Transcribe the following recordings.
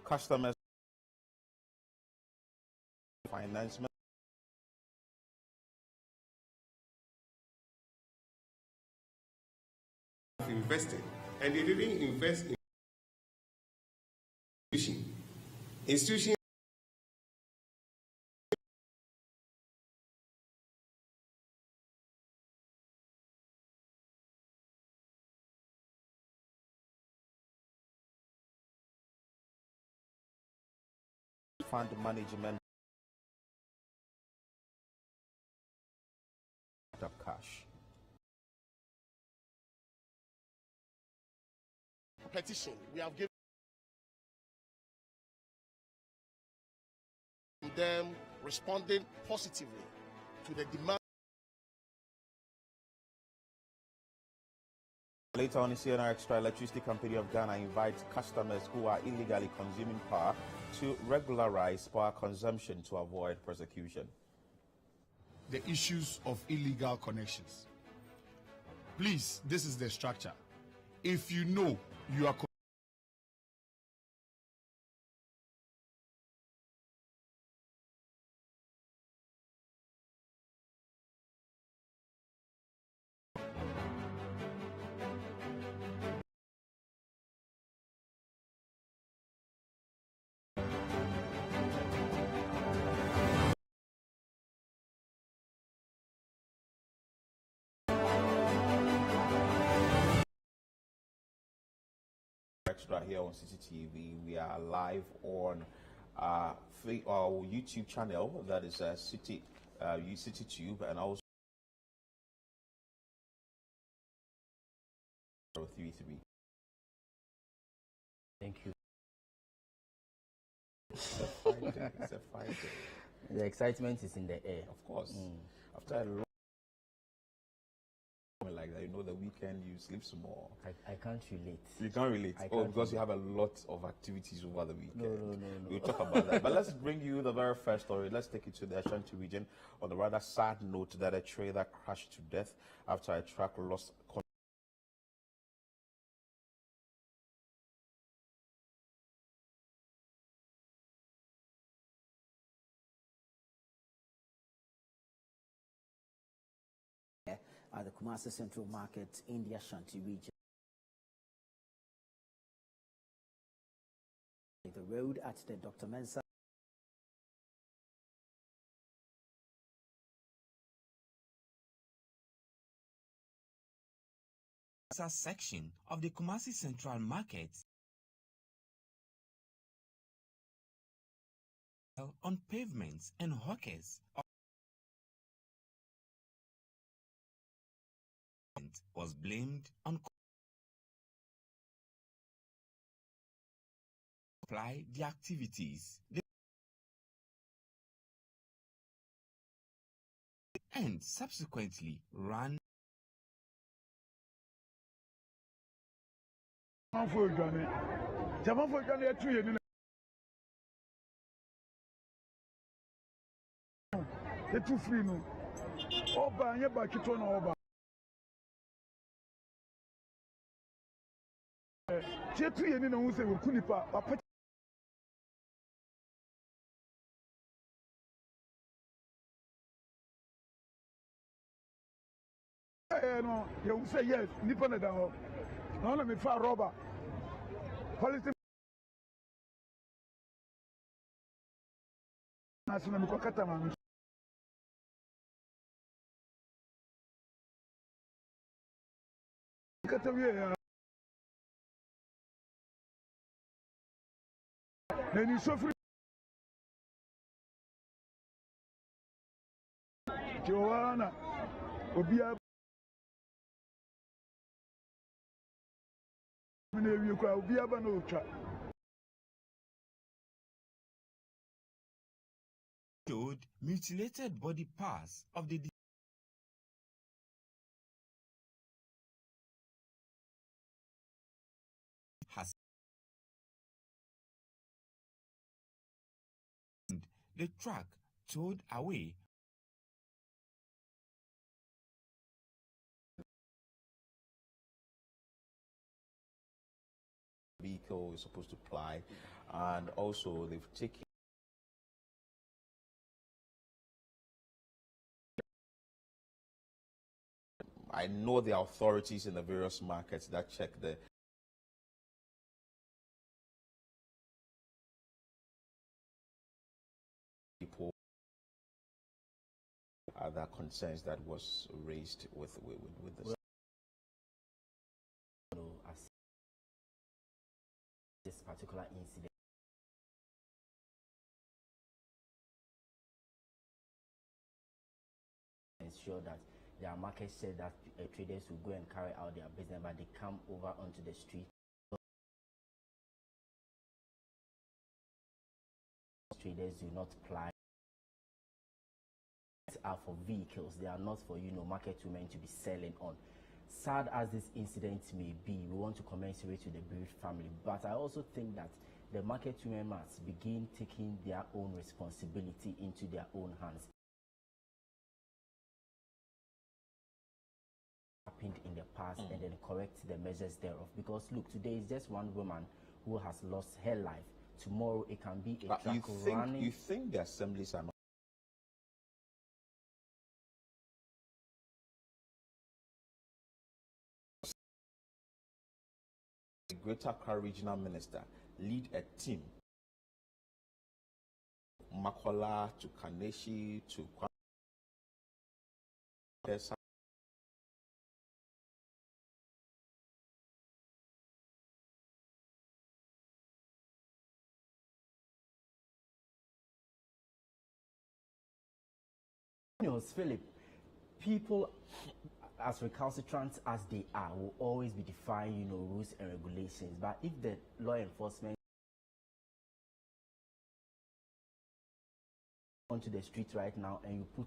Customers finance invested, and they didn't invest in institution. fund management of cash. Petition. We have given them responding positively to the demand. Later on, the CNR Extra Electricity Company of Ghana invites customers who are illegally consuming power to regularize power consumption to avoid prosecution. The issues of illegal connections. Please, this is the structure. If you know you are Extra here on CCTV. We are live on our YouTube channel, that is CityTube, and also 33. Thank you. It's a fight. The excitement is in the air. Of course. After a long like that, you know, the weekend you sleep small. I can't relate. You can't relate. Because you have a lot of activities over the weekend. No. We'll talk about that. But let's bring you the very first story. Let's take you to the Ashanti region on the rather sad note that a trailer crashed to death after a truck lost control. At the Kumasi Central Market in the Ashanti region. The road at the Dr. Mensa section of the Kumasi Central Market on pavements and hawkers was blamed on supply the activities and subsequently ran you say yes, nippon at all. No, let me fire rubber. Policy. National Kokataman. Then you suffer. Joanna, Obia. showed mutilated body parts of the has the truck towed away vehicle is supposed to ply, and also they've taken. I know the authorities in the various markets that check the people other concerns that was raised with this. As this particular incident, ensure that there are markets said that traders will go and carry out their business, but they come over onto the street. Traders do not ply. Are for vehicles, they are not for market women to be selling on. Sad as this incident may be, we want to commensurate with the bereaved family, but I also think that the market women must begin taking their own responsibility into their own hands. Happened in the past and then correct the measures thereof, because look, today is just one woman who has lost her life. Tomorrow it can be a truck running. You think the assemblies are not? The Greater Accra Regional Minister lead a team, Makola to Kaneshi to Philip, people as recalcitrant as they are will always be defying rules and regulations, but if the law enforcement onto the street right now and you put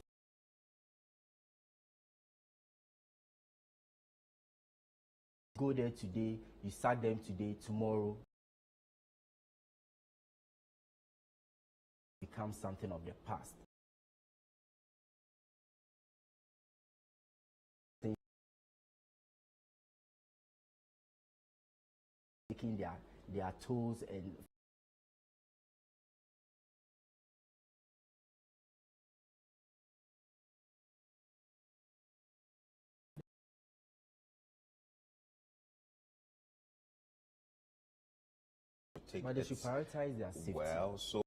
go there today, you sack them today, tomorrow becomes something of the past. Taking their tools and but they should prioritize their safety. Well, so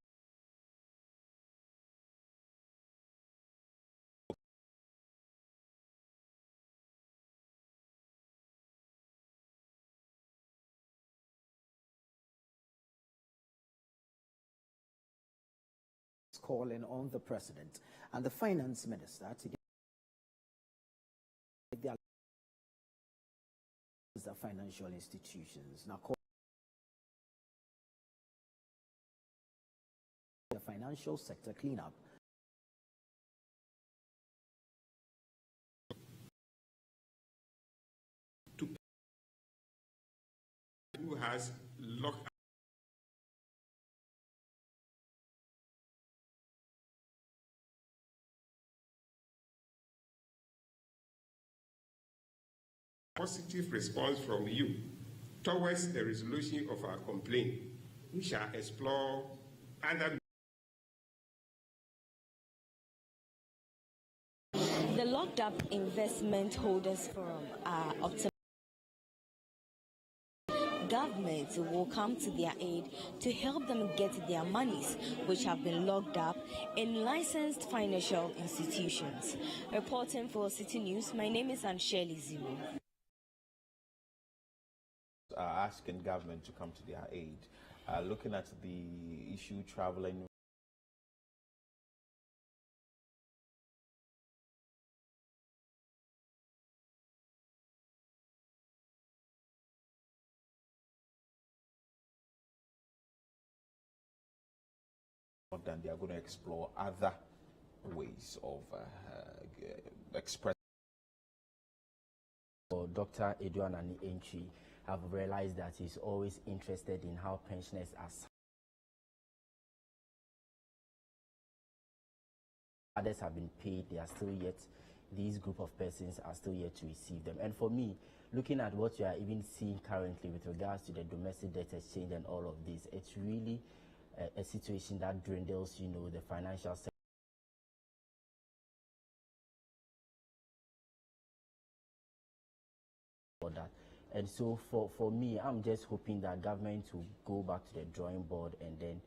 calling on the president and the finance minister to get the financial institutions. Now, the financial sector cleanup. Who has locked positive response from you towards the resolution of our complaint. We shall explore other. The locked up investment holders forum are optimistic. Government will come to their aid to help them get their monies, which have been locked up in licensed financial institutions. Reporting for City News, my name is Ansheli Zimo. Asking government to come to their aid. Looking at the issue traveling. Then they are going to explore other ways of expressing. Dr. Eduanani Entry have realized that he's always interested in how pensioners are. Others have been paid, they are still yet, these group of persons are still yet to receive them. And for me, looking at what you are even seeing currently with regards to the domestic debt exchange and all of this, it's really a situation that dwindles, the financial sector. For that. And so for me, I'm just hoping that government will go back to the drawing board and then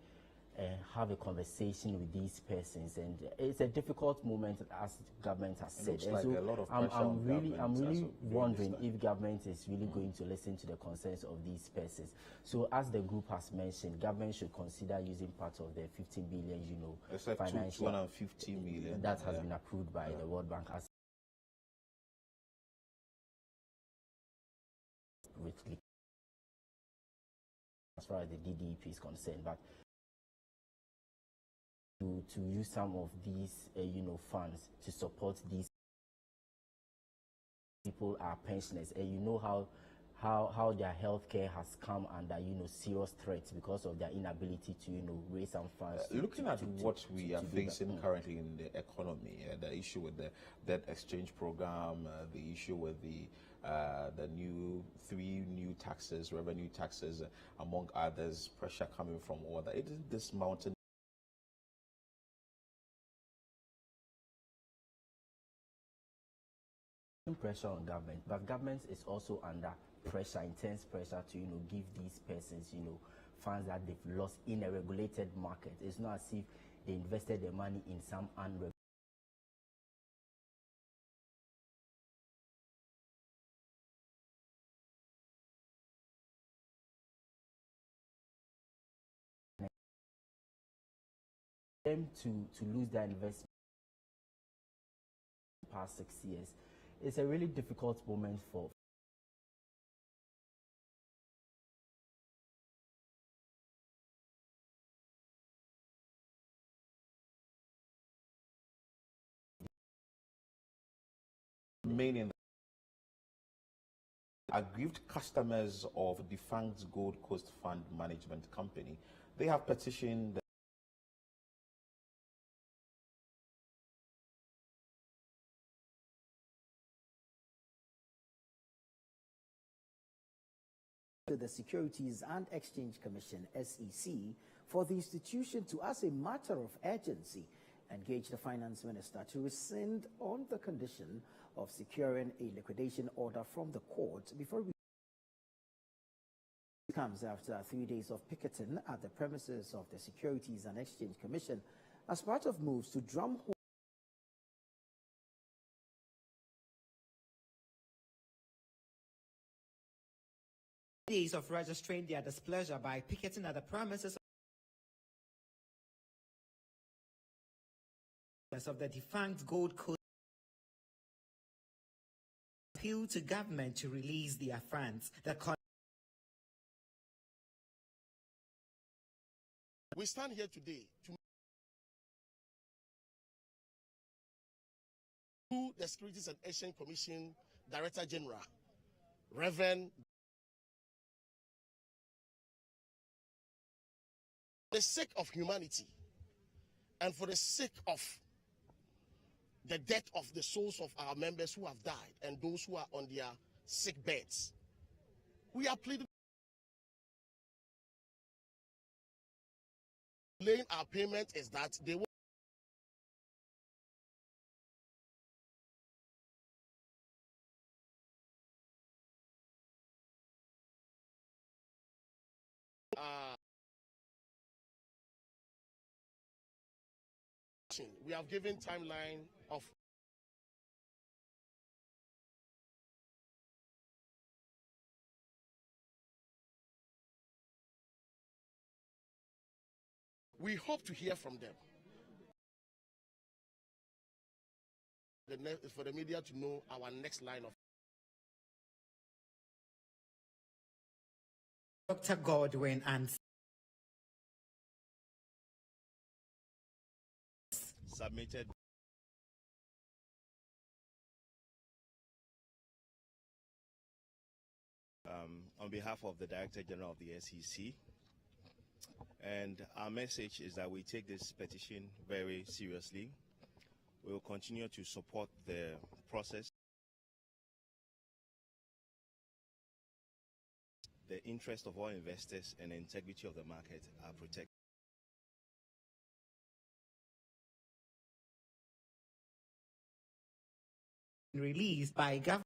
have a conversation with these persons. And it's a difficult moment, as government has said. Looks and like so a lot of pressure on I'm really government wondering if government is really going to listen to the concerns of these persons. So as the group has mentioned, government should consider using part of the 15 billion, financial 250 million that has been approved by the World Bank as far as the DDEP is concerned, but to use some of these funds to support these people are pensioners, and how their healthcare has come under serious threats because of their inability to raise some funds. Looking at what we are facing currently in the economy, the issue with the debt exchange program, the issue with the three new taxes, revenue taxes, among others, pressure coming from all that. It is this mountain pressure on government, but government is also under pressure, intense pressure to give these persons funds that they've lost in a regulated market. It's not as if they invested their money in some unregulated. Them to lose their investment in the past 6 years. It's a really difficult moment for remaining aggrieved customers of defunct Gold Coast Fund Management Company. They have petitioned to the Securities and Exchange Commission, SEC, for the institution to, as a matter of urgency, engage the finance minister to rescind on the condition of securing a liquidation order from the court before we comes after 3 days of picketing at the premises of the Securities and Exchange Commission as part of moves to drum home days of registering their displeasure by picketing at the premises of the defunct Gold Coast. Appeal to government to release their funds. We stand here today to the Securities and Exchange Commission Director General, Reverend, for the sake of humanity and for the sake of the death of the souls of our members who have died and those who are on their sick beds, we are pleading delaying our payment is that they will we have given timeline of we hope to hear from them. For the media to know our next line of Dr. Godwin and submitted on behalf of the Director General of the SEC. And our message is that we take this petition very seriously. We will continue to support the process. the interest of all investors and the integrity of the market are protected. Released by government.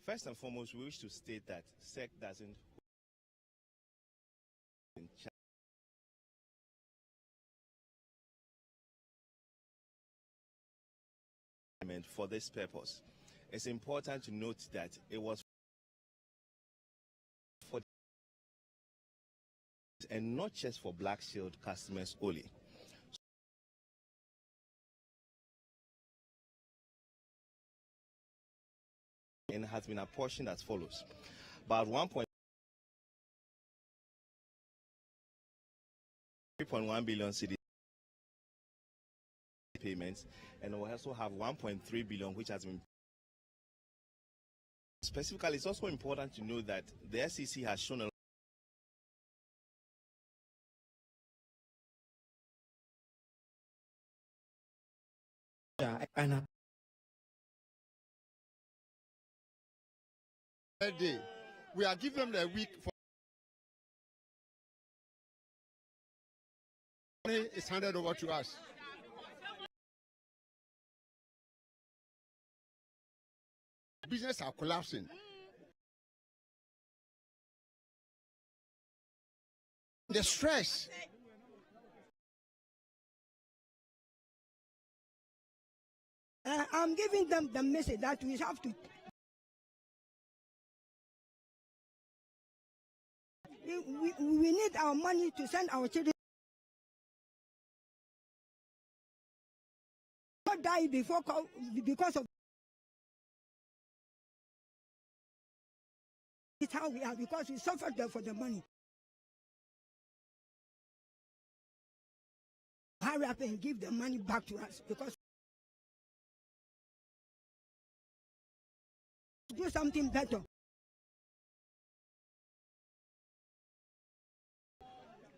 First and foremost, we wish to state that SEC doesn't for this purpose. It's important to note that it was for and not just for Black Shield customers only. And has been apportioned as follows: about 1.3 billion cedi payments, and we also have 1.3 billion which has been specifically. It's also important to know that the SEC has shown a day. We are giving them a week for money is handed over to us. Business are collapsing. The stress. I'm giving them the message that we have to. We need our money to send our children. Not die before because of. It's how we are, because we suffered for the money. Hurry up and give the money back to us, because do something better.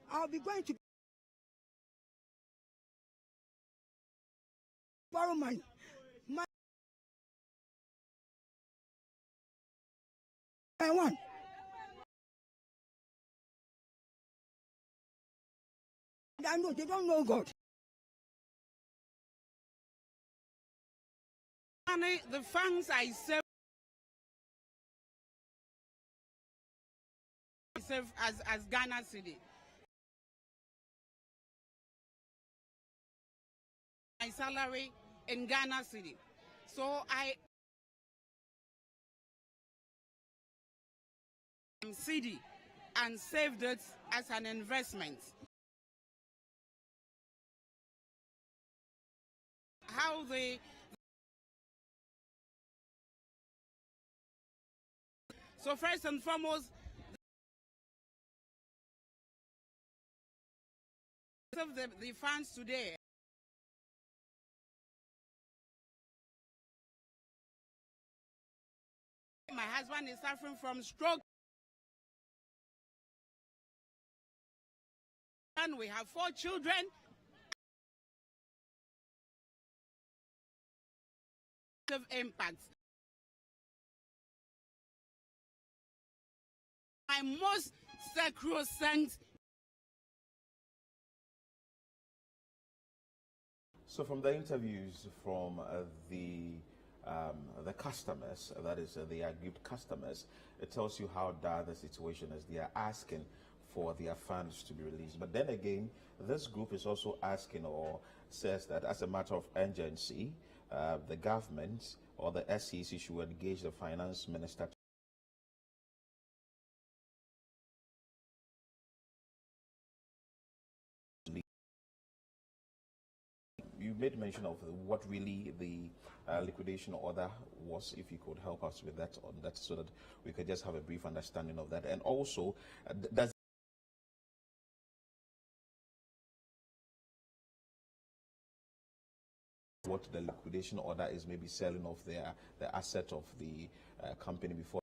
I'll be going to borrow money. I want. I know they don't know God. Money, the funds I save as Ghana City. My salary in Ghana City. So I am city and saved it as an investment. How they so first and foremost, of the funds today. My husband is suffering from stroke. And we have 4 children. Of impact. My most sacrosanct. So from the interviews from the customers, that is the aggrieved customers, it tells you how dire the situation is. They are asking for their funds to be released. But then again, this group is also asking, or says that as a matter of urgency, the government or the SEC should engage the finance minister. You made mention of what really the liquidation order was. If you could help us with that, on that, so that we could just have a brief understanding of that. And also, does what the liquidation order is, maybe selling off the asset of the company before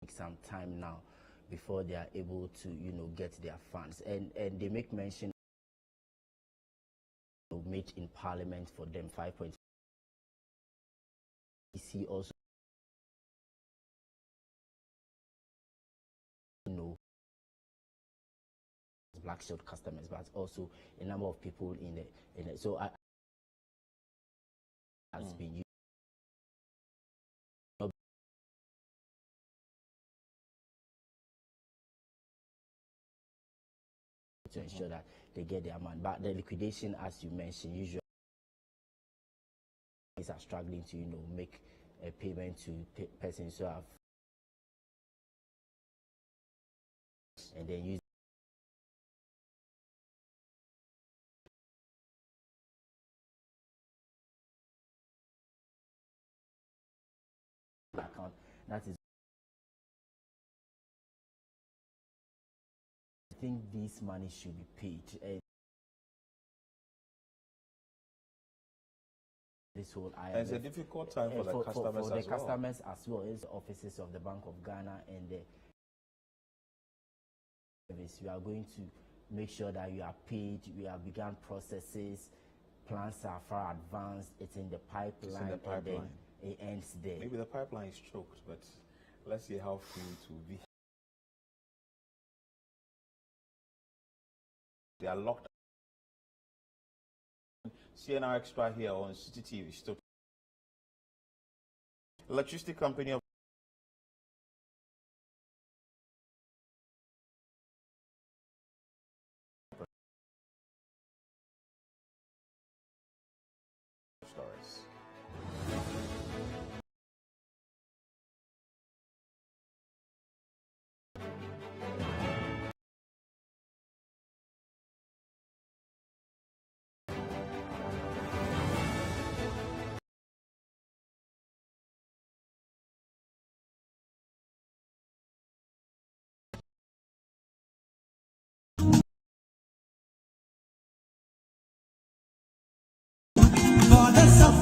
some time now before they are able to, get their funds, and they make mention made in Parliament for them 5.5. EC also Black Shield customers, but also a number of people in it. So I has been used to ensure that they get their money. But the liquidation, as you mentioned, usually are struggling to make a payment to persons who have, and then use account. That is, I think this money should be paid. This whole it's a difficult time for the customers for the as well. customers as well as offices of the Bank of Ghana and the service. We are going to make sure that you are paid. We have begun processes. Plans are far advanced. It's in the pipeline. It's in the pipeline. And then it ends there. Maybe the pipeline is choked, but let's see how full it will be. They are locked. CNR Extra here on City TV. Stop. Electricity company of stories.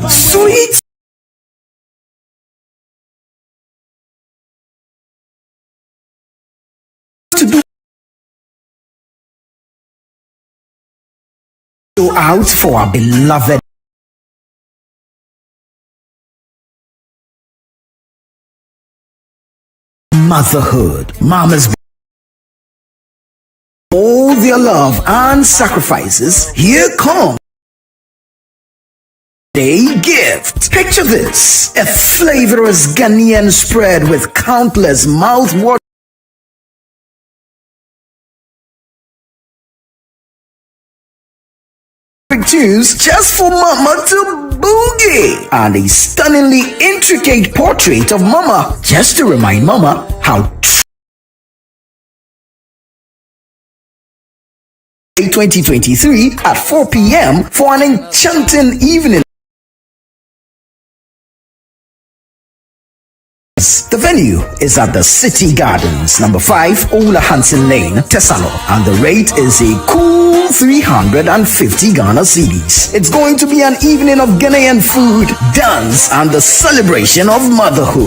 Sweet. To go out for our beloved motherhood, mamas. All their love and sacrifices, here come day gift. Picture this: a flavorous Ghanaian spread with countless mouth-watering tunes just for mama to boogie, and a stunningly intricate portrait of mama just to remind mama how 2023 at 4 p.m. for an enchanting evening. The venue is at the City Gardens, number 5, Ola Hansen Lane, Tesano, and the rate is a cool 350 Ghana cedis. It's going to be an evening of Ghanaian food, dance, and the celebration of motherhood.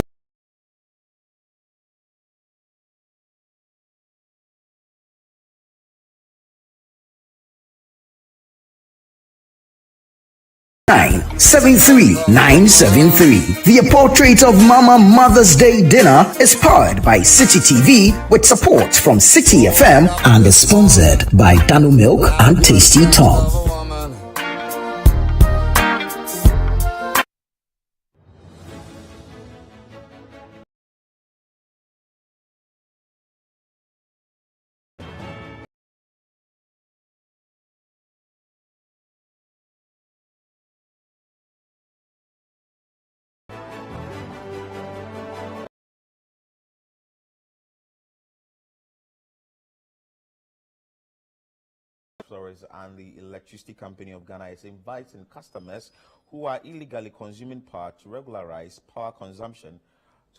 73973. The portrait of Mama Mother's Day dinner is powered by City TV with support from City FM and is sponsored by Dano Milk and Tasty Tom. And the Electricity Company of Ghana is inviting customers who are illegally consuming power to regularize power consumption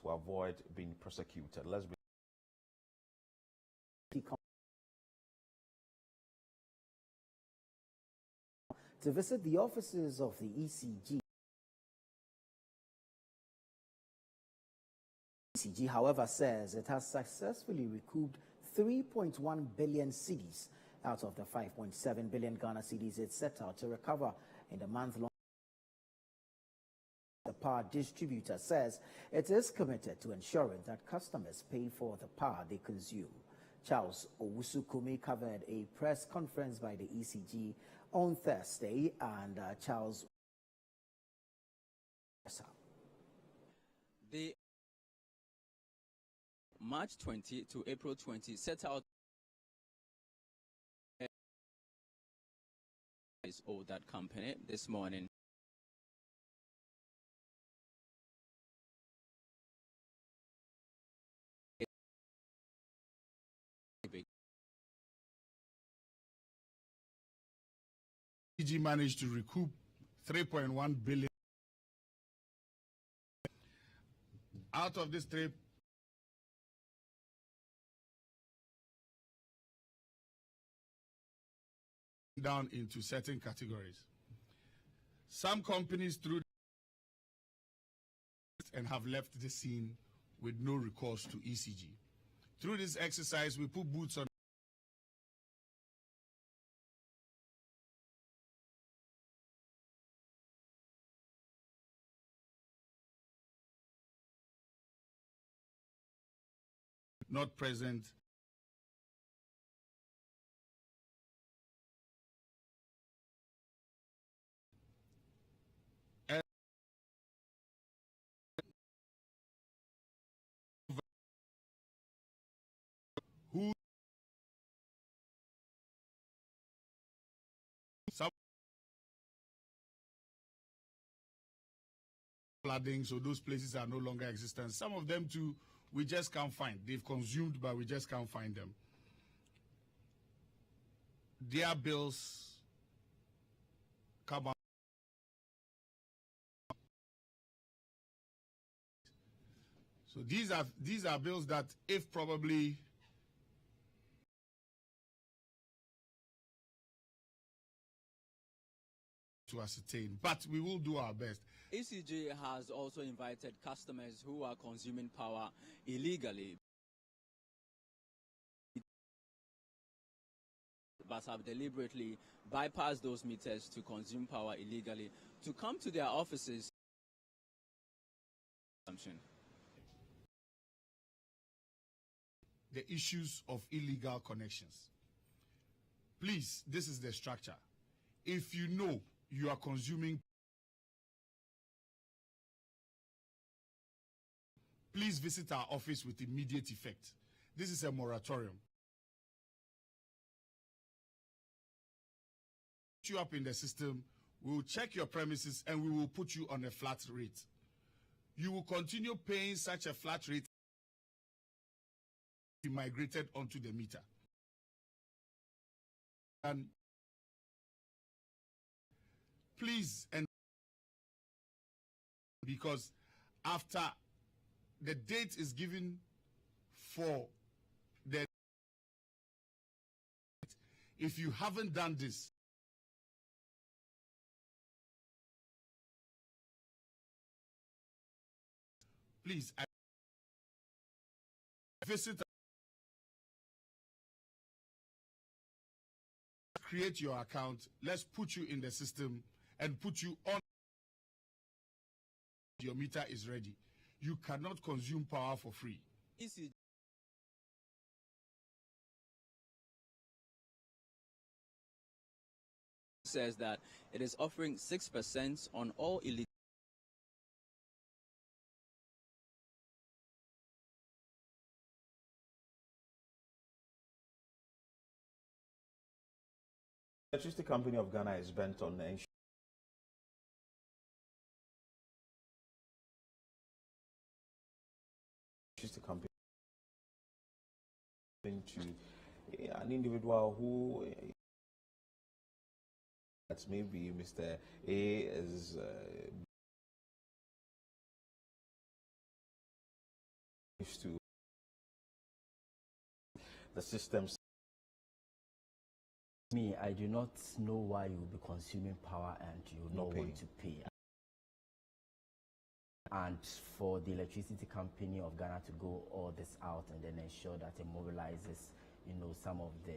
to avoid being prosecuted. Let's be to visit the offices of the ECG. ECG, however, says it has successfully recouped 3.1 billion cedis out of the 5.7 billion Ghana cedis it set out to recover in the month-long. The power distributor says it is committed to ensuring that customers pay for the power they consume. Charles Owusu-Kumi covered a press conference by the ECG on Thursday, and Charles. The March 20 to April 20 set out that company this morning. ECG managed to recoup 3.1 billion. Out of this down into certain categories. Some companies through and have left the scene with no recourse to ECG. Through this exercise, we put boots on not present. Who some flooding, so those places are no longer existent. Some of them too, we just can't find. They've consumed, but we just can't find them. Their bills come out. So these are bills that, if probably to ascertain, but we will do our best. ECG has also invited customers who are consuming power illegally but have deliberately bypassed those meters to consume power illegally to come to their offices. The issues of illegal connections. Please, this is the structure. If you know you are consuming, please visit our office with immediate effect. This is a moratorium. Put you up in the system, we will check your premises and we will put you on a flat rate. You will continue paying such a flat rate migrated onto the meter. And please, and because after the date is given for the, if you haven't done this, please visit, create your account, let's put you in the system and put you on. Your meter is ready. You cannot consume power for free. ECG says that it is offering 6% on all illegal. The Electricity Company of Ghana is bent on ensuring the company to an individual who that's maybe Mr. A is to the systems. Me, I do not know why you will be consuming power and you not want to pay. And for the Electricity Company of Ghana to go all this out and then ensure that it mobilizes, some of the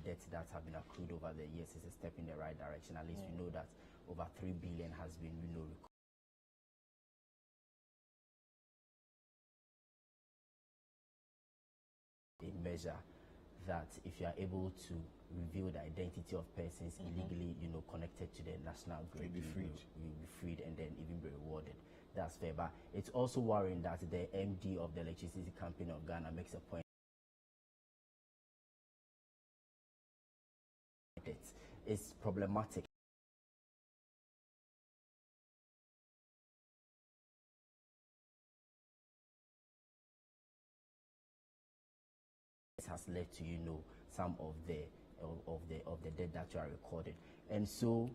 debt that have been accrued over the years is a step in the right direction. At least we know that over 3 billion has been, a measure that if you are able to reveal the identity of persons illegally, connected to the national grid, you'll be freed and then even be rewarded. That's fair. But it's also worrying that the MD of the Electricity Company of Ghana makes a point. It's problematic. This has led to some of the debt that you are recording, and so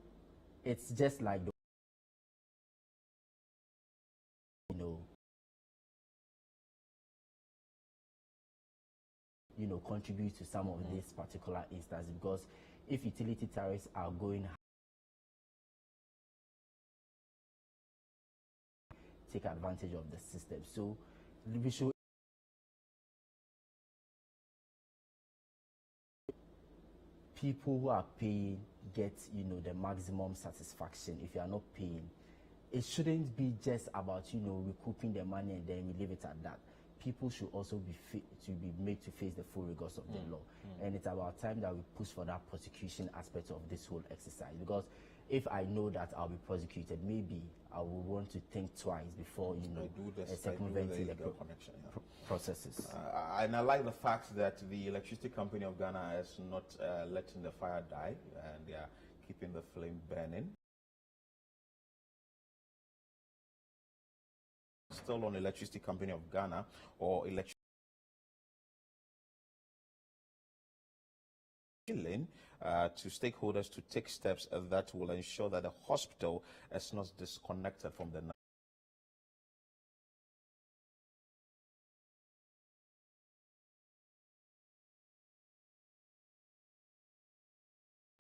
it's just like the contribute to some of these particular instances, because if utility tariffs are going take advantage of the system, so we should people who are paying get the maximum satisfaction. If you are not paying, it shouldn't be just about recouping the money and then we leave it at that. People should also be made to face the full rigors of the law, and it's about time that we push for that prosecution aspect of this whole exercise, because if I know that I'll be prosecuted, maybe I will want to think twice before circumventing the processes. And I like the fact that the Electricity Company of Ghana is not letting the fire die, and they are keeping the flame burning. Still on Electricity Company of Ghana or to stakeholders to take steps that will ensure that the hospital is not disconnected from the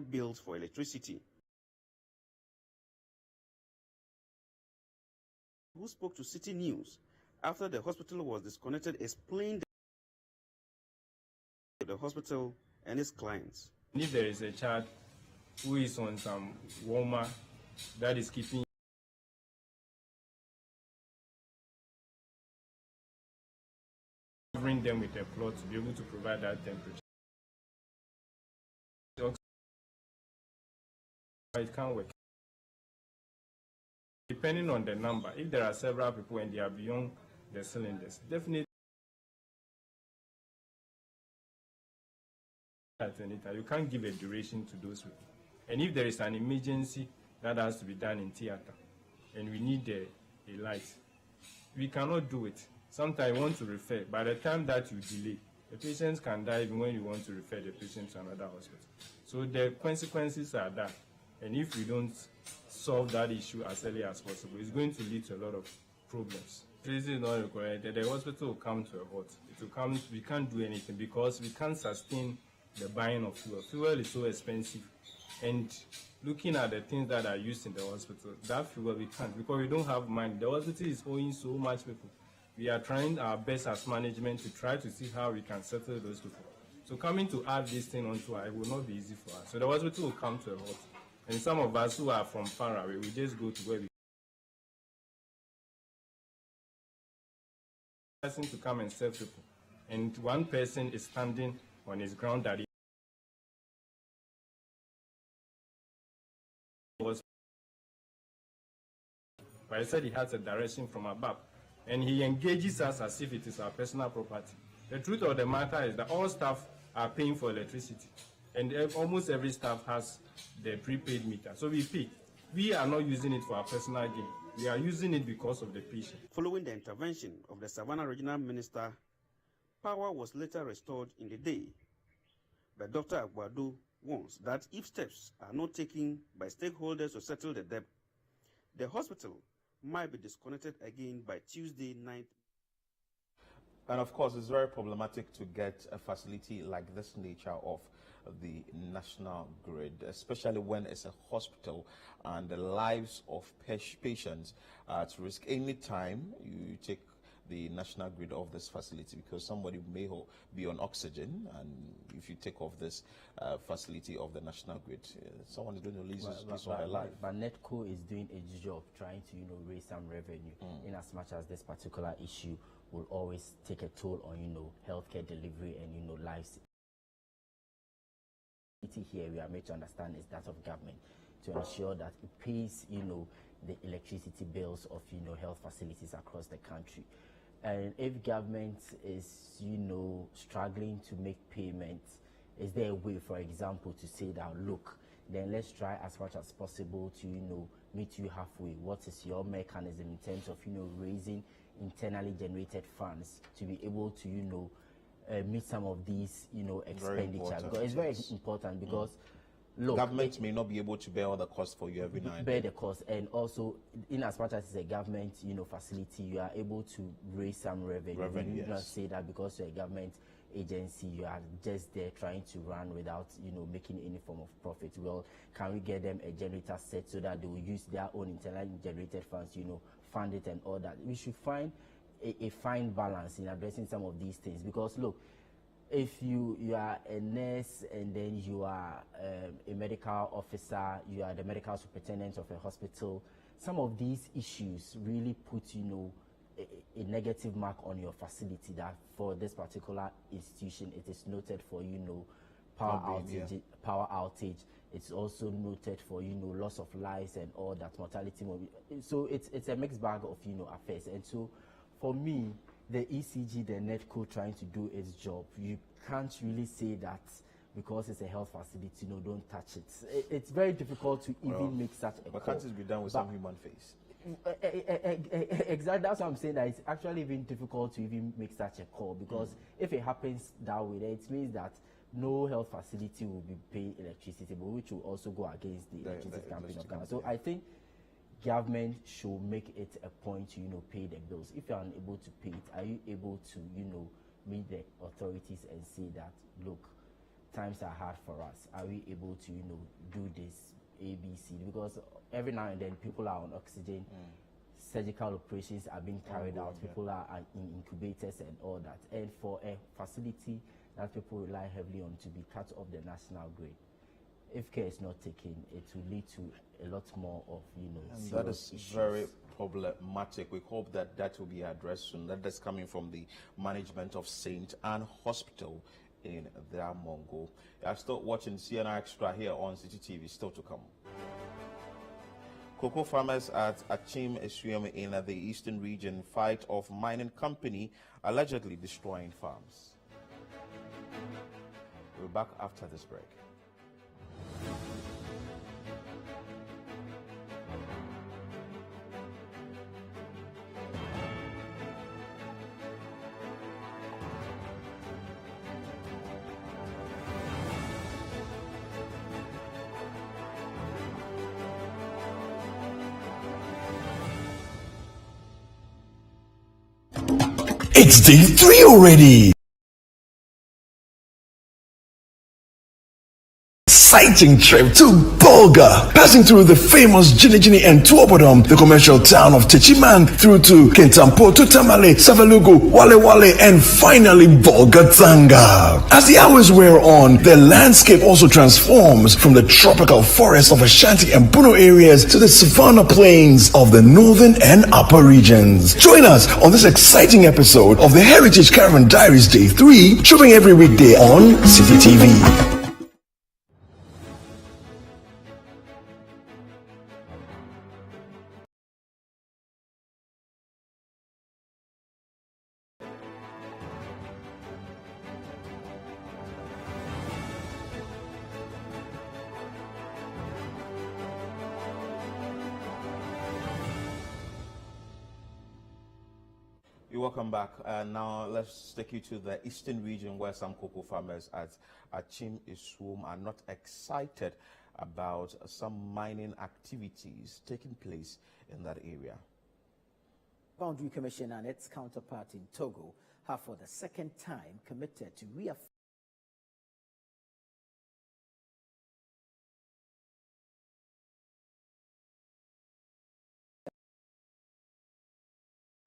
bills for electricity. Who spoke to City News after the hospital was disconnected explained the hospital and its clients. If there is a child who is on some warmer that is keeping covering them with a cloth to be able to provide that temperature, it can work. Depending on the number, if there are several people and they are beyond the cylinders, definitely at any time you can't give a duration to those people. And if there is an emergency that has to be done in theater and we need a light, we cannot do it. Sometimes you want to refer. By the time that you delay, the patients can die even when you want to refer the patient to another hospital. So the consequences are that. And if we don't solve that issue as early as possible, it's going to lead to a lot of problems. This is not required. The hospital will come to a halt. It will come. We can't do anything because we can't sustain the buying of fuel. Fuel is so expensive, and looking at the things that are used in the hospital, that fuel we can't because we don't have money. The hospital is owing so much people. We are trying our best as management to try to see how we can settle those people. So coming to add this thing onto it will not be easy for us. So the hospital will come to a halt. And some of us who are from far away, we just go to where we person to come and serve people. And one person is standing on his ground that he was, but he said he has a direction from above. And he engages us as if it is our personal property. The truth of the matter is that all staff are paying for electricity. And almost every staff has the prepaid meter. So we pay. We are not using it for our personal gain. We are using it because of the patient. Following the intervention of the Savannah Regional Minister, power was later restored in the day. But Dr. Agbado warns that if steps are not taken by stakeholders to settle the debt, the hospital might be disconnected again by Tuesday night. And of course, it's very problematic to get a facility like this nature of the national grid, especially when it's a hospital and the lives of patients are at risk. Any time you take the national grid of this facility, because somebody may be on oxygen, and if you take off this facility of the national grid, someone is going to lose his or her life. But NETCO is doing its job, trying to raise some revenue, in as much as this particular issue will always take a toll on healthcare delivery and lives. Here we are made to understand is that of government, to ensure that it pays the electricity bills of health facilities across the country. And if government is struggling to make payments, is there a way, for example, to say that, look, then let's try as much as possible to meet you halfway? What is your mechanism in terms of raising internally generated funds to be able to meet some of these expenditure? Because it's very important, because look, government may not be able to bear all the cost for you every night. Bear the cost, and also in as much as it's a government facility, you are able to raise some revenue. You not say that because you're a government agency, you are just there trying to run without making any form of profit. Well, can we get them a generator set so that they will use their own internally generated funds, fund it and all that? We should find a fine balance in addressing some of these things, because look, if you are a nurse and then you are a medical officer, you are the medical superintendent of a hospital, some of these issues really put a negative mark on your facility, that for this particular institution it is noted for power outage. It's also noted for loss of lives and all that, mortality. So it's a mixed bag of affairs. And so for me, the ECG, the NETCO trying to do its job, you can't really say that because it's a health facility, don't touch it. It's very difficult to even make such a call. But can't it be done with some human face? Exactly, that's what I'm saying, that it's actually even difficult to even make such a call, because if it happens that way, then it means that no health facility will be paying electricity, but which will also go against the electricity company of Ghana. So I think government should make it a point to pay the bills. If you are unable to pay it, are you able to meet the authorities and say that, look, times are hard for us, are we able to do this ABC? Because every now and then people are on oxygen, surgical operations are being carried out, people are in incubators and all that, and for a facility that people rely heavily on to be cut off the national grid, if care is not taken, it will lead to a lot more of and that is issues. Very problematic. We hope that that will be addressed soon. That is coming from the management of St. Anne Hospital in their Mongo. I'm still watching CNR Extra here on City TV. Still to come. Cocoa farmers at Achim Esuem in the eastern region fight off mining company allegedly destroying farms. We're back after this break. It's day 3 already. Exciting trip to Bolga, passing through the famous Jinijini and Tuobodom, the commercial town of Techiman, through to Kentampo, to Tamale, Savalugu, Wale Wale, and finally Bolga Tanga. As the hours wear on, the landscape also transforms from the tropical forests of Ashanti and Puno areas to the savanna plains of the northern and upper regions. Join us on this exciting episode of the Heritage Caravan Diaries Day 3, showing every weekday on City TV. Welcome back. Now let's take you to the eastern region, where some cocoa farmers at Achim Esuem are not excited about some mining activities taking place in that area. Boundary Commission and its counterpart in Togo have for the second time committed to reaffirm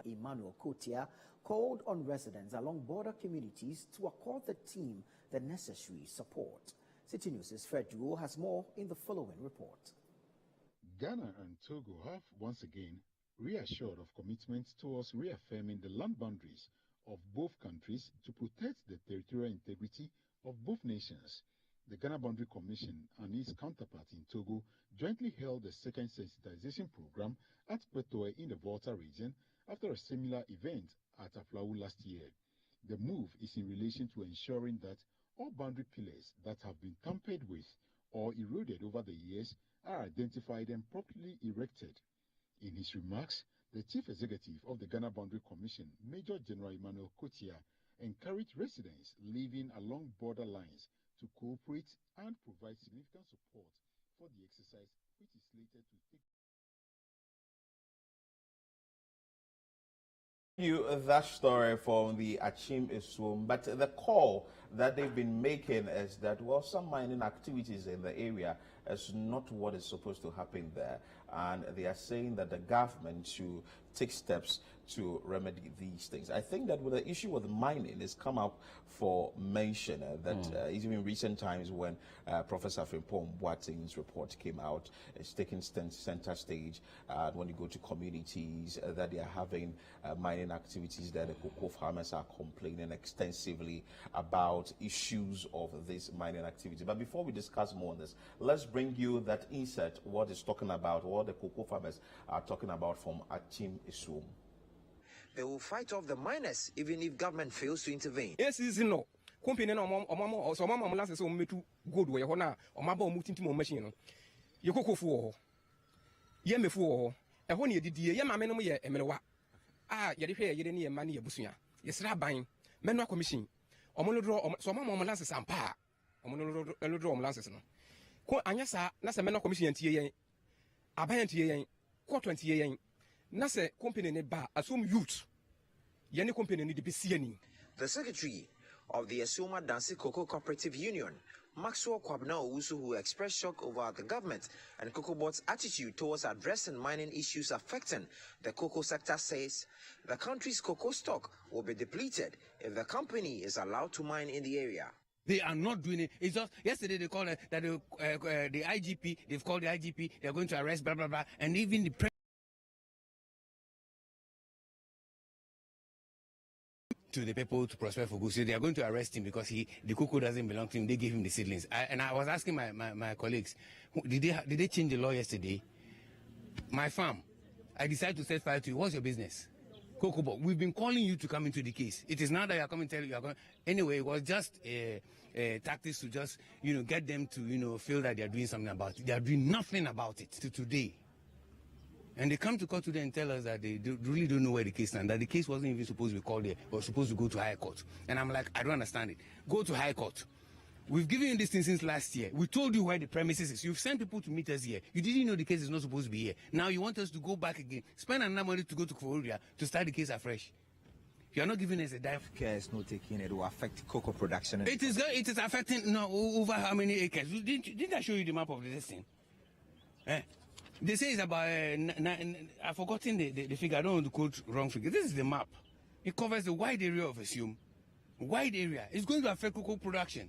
Emmanuel Kotia called on residents along border communities to accord the team the necessary support. City News' Fred Duo has more in the following report. Ghana and Togo have once again reassured of commitment towards reaffirming the land boundaries of both countries to protect the territorial integrity of both nations. The Ghana Boundary Commission and its counterpart in Togo jointly held a second sensitization program at Kwetoe in the Volta region after a similar event at Aflau last year. The move is in relation to ensuring that all boundary pillars that have been tampered with or eroded over the years are identified and properly erected. In his remarks, the Chief Executive of the Ghana Boundary Commission, Major General Emmanuel Kotia, encouraged residents living along border lines to cooperate and provide significant support for the exercise, which is slated to take that story from the Achim Isum, but the call that they've been making is that, well, some mining activities in the area is not what is supposed to happen there, and they are saying that the government should take steps to remedy these things. I think that with the issue with mining has come up for mention even in recent times when Professor Frimpong Boateng's report came out, it's taking center stage when you go to communities that they are having mining activities there. The cocoa farmers are complaining extensively about issues of this mining activity. But before we discuss more on this, let's bring you that insert, what is talking about, what the cocoa farmers are talking about from Achim Isum. They will fight off the miners even if government fails to intervene. Yes, is no. Company no mama so mama last so metu good we ho na o maba o mutinti mo machine no. Ye kokofo ho. Ye mefu ho. E ho na yedidie ye mame no ye emerewa. Ye de hwe ye de ne ye ma ne ye busua. Ye sra ban. Menua commission. O mo lodro so mama mo last sampa. O mo lodro o mo last no. Ko anya sa na se menua commission antie yen. Aban antie yen. Court antie yen. Na se company ne ba assume youth. Ye ne company ne de besiani. The secretary of the Asuma Dansi Cocoa Cooperative Union, Maxwell Kwabna Owusu, who expressed shock over the government and Cocoa Board's attitude towards addressing mining issues affecting the cocoa sector, says the country's cocoa stock will be depleted if the company is allowed to mine in the area. They are not doing it. It's just yesterday they called that the IGP, they've called the IGP, they're going to arrest, blah, blah, blah, and even the to the people to Prosper for good. So they are going to arrest him because the cocoa doesn't belong to him. They gave him the seedlings. And I was asking my colleagues, did they change the law yesterday? My farm, I decided to set fire to you. What's your business? Cocoa Board, we've been calling you to come into the case. It is now that you are coming to tell you are going. Anyway, it was just tactics to just, get them to, feel that they are doing something about it. They are doing nothing about it to today. And they come to court today and tell us that they really don't know where the case stands, that the case wasn't even supposed to be called there, it was supposed to go to High Court. And I'm like, I don't understand it. Go to High Court. We've given you this thing since last year. We told you where the premises is. You've sent people to meet us here. You didn't know the case is not supposed to be here. Now you want us to go back again, spend another money to go to Korea to start the case afresh. You are not giving us a dime. Care is not taking it will affect cocoa production. It is affecting over how many acres? Didn't I show you the map of this thing? They say it's about, I've forgotten the figure. I don't want to quote wrong figure. This is the map. It covers the wide area of Assume. Wide area. It's going to affect cocoa production.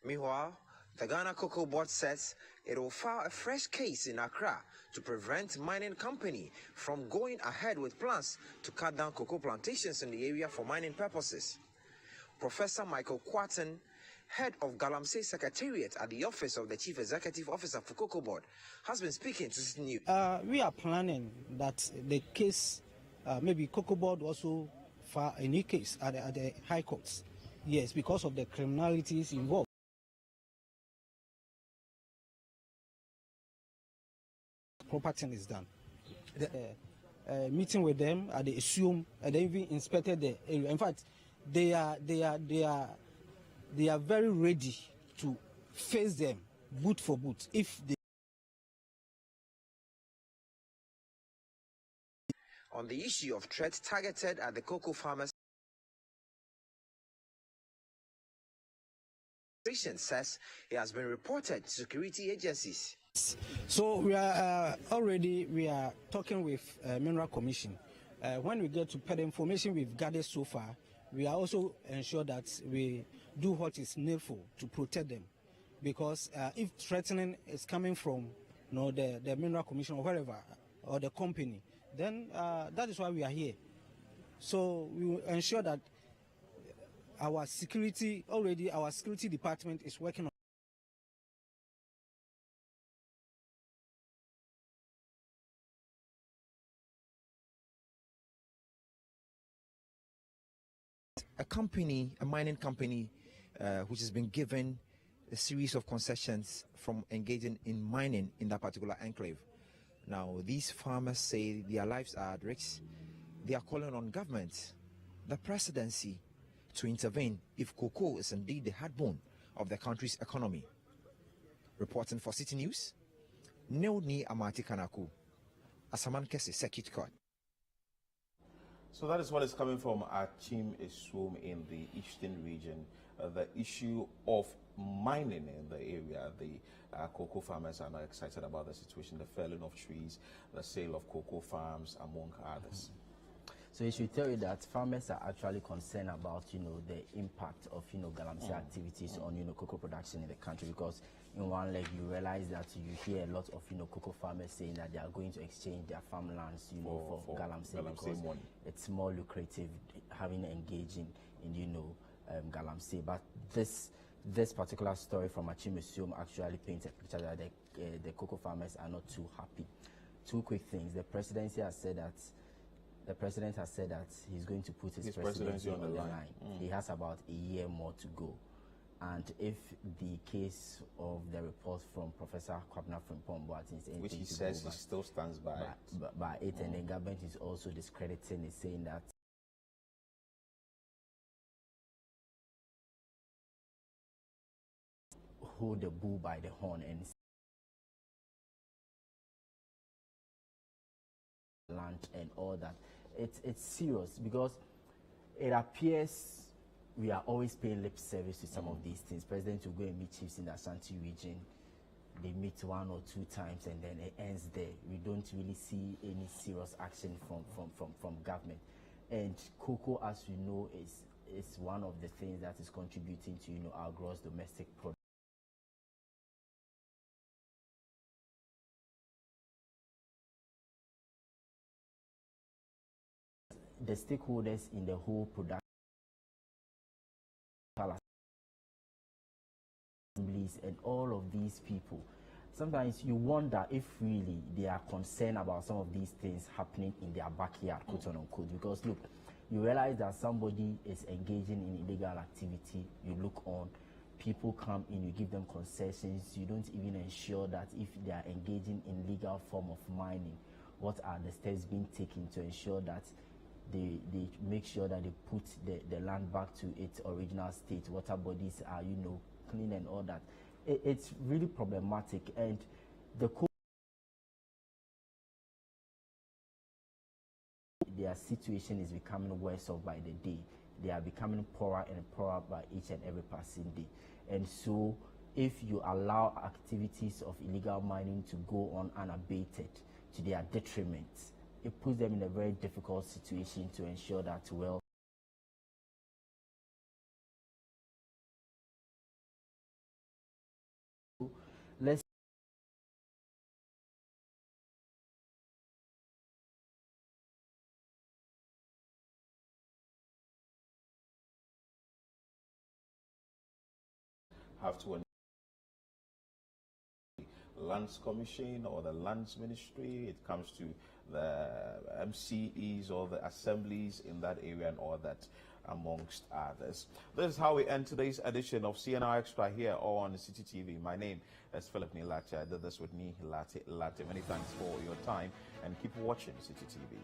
Meanwhile, the Ghana Cocoa Board says it will file a fresh case in Accra to prevent mining company from going ahead with plans to cut down cocoa plantations in the area for mining purposes. Professor Michael Quatten, head of Galamsey Secretariat at the Office of the Chief Executive Officer for Cocoa Board, has been speaking to City News. We are planning that the case, maybe Cocoa Board also file a new case at the High Courts. Yes, because of the criminalities involved. Proper thing is done. Meeting with them, they assume, and they even inspected the area. In fact, they are very ready to face them boot for boot if they. On the issue of threats targeted at the cocoa farmers, says it has been reported to security agencies. So we are talking with Mineral Commission when we get to per the information we've gathered so far, we are also ensure that we do what is needful to protect them. Because if threatening is coming from the Mineral Commission or wherever, or the company, then that is why we are here. So we will ensure that our security department is working on a mining company, which has been given a series of concessions from engaging in mining in that particular enclave. Now, these farmers say their lives are at risk. They are calling on government, the presidency, to intervene if cocoa is indeed the heartbone of the country's economy. Reporting for City News, Neoni Amati Kanaku, Asaman Kese Circuit Court. So that is what is coming from Achim Eswum in the eastern region. The issue of mining in the area. The cocoa farmers are not excited about the situation, the felling of trees, the sale of cocoa farms, among others. So it should tell you that farmers are actually concerned about, the impact of, galamsey activities on, cocoa production in the country, because in one leg you realize that you hear a lot of, cocoa farmers saying that they are going to exchange their farmlands, for galamsey because money. It's more lucrative engaging in, galamsey. But this particular story from Achimesium actually paints a picture that the cocoa farmers are not too happy. Two quick things. The president has said that he's going to put his presidency on the line. He has about a year more to go. And if the case of the report from Professor Kwabena Frimpong is anything which he says he still stands by it, and the government is also discrediting it, saying that hold the bull by the horn and land and all that. It's serious, because it appears we are always paying lip service to some of these things. President will go and meet chiefs in the Ashanti region. They meet 1 or 2 times and then it ends there. We don't really see any serious action from government. And cocoa, as we know, is one of the things that is contributing to our gross domestic product. The stakeholders in the whole production assemblies and all of these people, sometimes you wonder if really they are concerned about some of these things happening in their backyard, quote unquote. Because look, you realize that somebody is engaging in illegal activity, you look on, people come in, you give them concessions, you don't even ensure that if they are engaging in legal form of mining, what are the steps being taken to ensure that they make sure that they put the land back to its original state, water bodies are, clean and all that. It's really problematic, and their situation is becoming worse off by the day. They are becoming poorer and poorer by each and every passing day. And so if you allow activities of illegal mining to go on unabated to their detriment, it puts them in a very difficult situation to ensure that, well, let's have to Lands Commission or the Lands Ministry. It comes to the MCEs or the assemblies in that area and all that, amongst others. This is how we end today's edition of CNR Extra here on City TV. My name is Philip Nilache. I did this with me, Latte. Many thanks for your time and keep watching City TV.